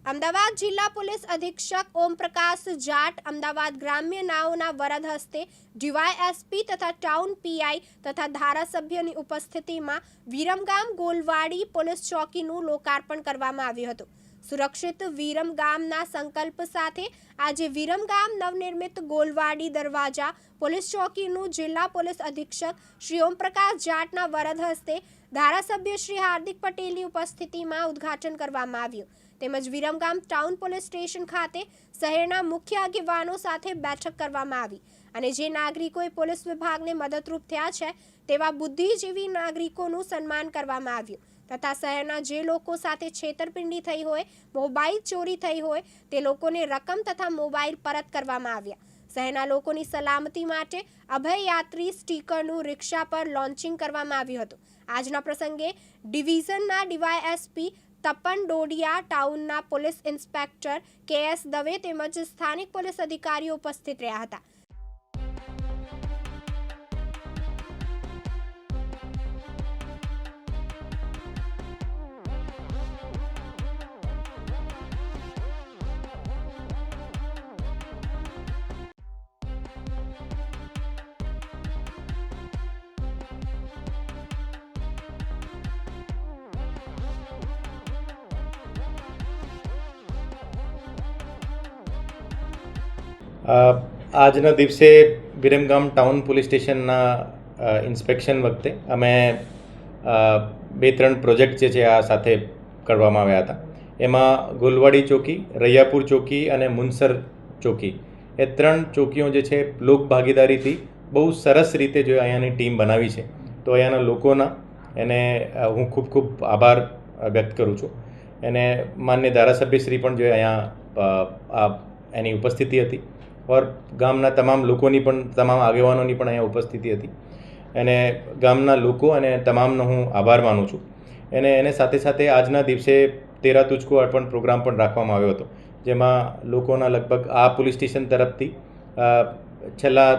અમદાવાદ જિલ્લા પોલીસ અધિક્ષક ઓમપ્રકાશ જાટ અમદાવાદ ગ્રામ્ય નાઓના વરદ હસ્તે ડીવાયએસપી તથા ટાઉન પીઆઈ તથા ધારાસભ્યની ઉપસ્થિતિમાં વિરમગામ ગોલવાડી પોલીસ ચોકીનું લોકાર્પણ કરવામાં આવ્યું હતું। સુરક્ષિત વિરમગામના સંકલ્પ સાથે આજે વિરમગામ નવનિર્મિત ગોલવાડી દરવાજા પોલીસ ચોકીનું જિલ્લા પોલીસ અધિક્ષક શ્રી ઓમપ્રકાશ જાટના વરદ હસ્તે ધારાસભ્ય શ્રી હાર્દિક પટેલની ઉપસ્થિતિમાં ઉદ્ઘાટન કરવામાં આવ્યું। તેમજ વિરમગામ ટાઉન પોલીસ સ્ટેશન ખાતે શહેરના મુખ્ય આગેવાનો સાથે બેઠક કરવામાં આવી અને જે નાગરિકોએ પોલીસ વિભાગને મદદરૂપ થયા છે તેવા બુદ્ધિજીવી નાગરિકોનું સન્માન કરવામાં આવ્યું તથા શહેરના જે લોકો સાથે છેતરપિંડી થઈ હોય, મોબાઈલ ચોરી થઈ હોય તે લોકોને રકમ તથા મોબાઈલ પરત કરવામાં આવ્યા। શહેરના લોકોની સલામતી માટે અભય યાત્રી સ્ટીકરનું રિક્ષા પર લોન્ચિંગ કરવામાં આવ્યું હતું। આજના પ્રસંગે ડિવિઝનના ડીવાયએસપી તપન ડોડિયા, ટાઉનના પોલીસ ઇન્સ્પેક્ટર કે.એસ. દવે તેમજ સ્થાનિક પોલીસ અધિકારીઓ ઉપસ્થિત રહ્યા હતા। આજના દિવસે વિરમગામ ટાઉન પોલીસ સ્ટેશનના ઇન્સ્પેક્શન વખતે અમે 2-3 પ્રોજેક્ટ જે છે આ સાથે કરવામાં આવ્યા હતા। એમાં ગોલવાડી ચોકી, રૈયાપુર ચોકી અને મુનસર ચોકી એ 3 ચોકીઓ જે છે લોક ભાગીદારીથી બહુ સરસ રીતે જો અહીંયાની ટીમ બનાવી છે, તો અહીંયાના લોકોના એને હું ખૂબ આભાર વ્યક્ત કરું છું। એને માન્ય ધારાસભ્યશ્રી પણ જો અહીંયા એની ઉપસ્થિતિ હતી और ગામના તમામ લોકોની પણ, તમામ આગેવાનોની પણ અહીંયા ઉપસ્થિતિ હતી અને ગામના લોકો અને તમામનો હું આભાર માનું છું। એને સાથે સાથે આજના દિવસે તેરા તુજકો અર્પણ પ્રોગ્રામ પણ રાખવામાં આવ્યો હતો, જેમાં લોકોના લગભગ આ પોલીસ સ્ટેશન તરફથી છેલ્લા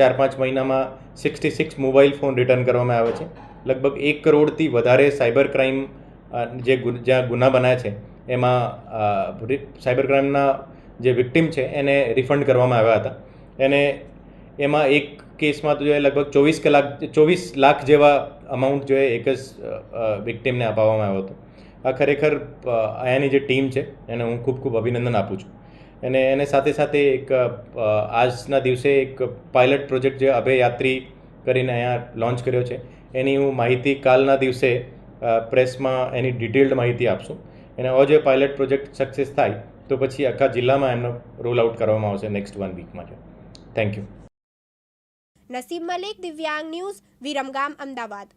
4-5 મહિનામાં 66 મોબાઈલ ફોન રિટર્ન કરવામાં આવે છે। લગભગ 1 કરોડથી વધારે સાયબર ક્રાઇમ જ્યાં ગુના બન્યા છે એમાં સાયબર ક્રાઇમના જે વિક્ટિમ છે એને રિફંડ કરવામાં આવ્યા હતા અને એમાં એક કેસમાં તો લગભગ 24 લાખ જેવા અમાઉન્ટ જો એક જ વિક્ટિમને અપાવવામાં આવ્યો હતો। આ ખરેખર અહીંયાની જે ટીમ છે એને હું ખૂબ અભિનંદન આપું છું। અને એને સાથે એક આજના દિવસે એક પાયલટ પ્રોજેક્ટ જે અભય યાત્રી કરીને અહીંયા લોન્ચ કર્યો છે, એની હું માહિતી કાલના દિવસે પ્રેસમાં એની ડિટેલ્ડ માહિતી આપશું। અને હવે જે પાયલટ પ્રોજેક્ટ સક્સેસ થાય તો પછી આખા જિલ્લામાં એમનો રોલ આઉટ કરવામાં આવશે નેક્સ્ટ 1 વીકમાં। Thank you. નસીબ મલિક, દિવ્યાંગ ન્યૂઝ, વિરમગામ, અમદાવાદ।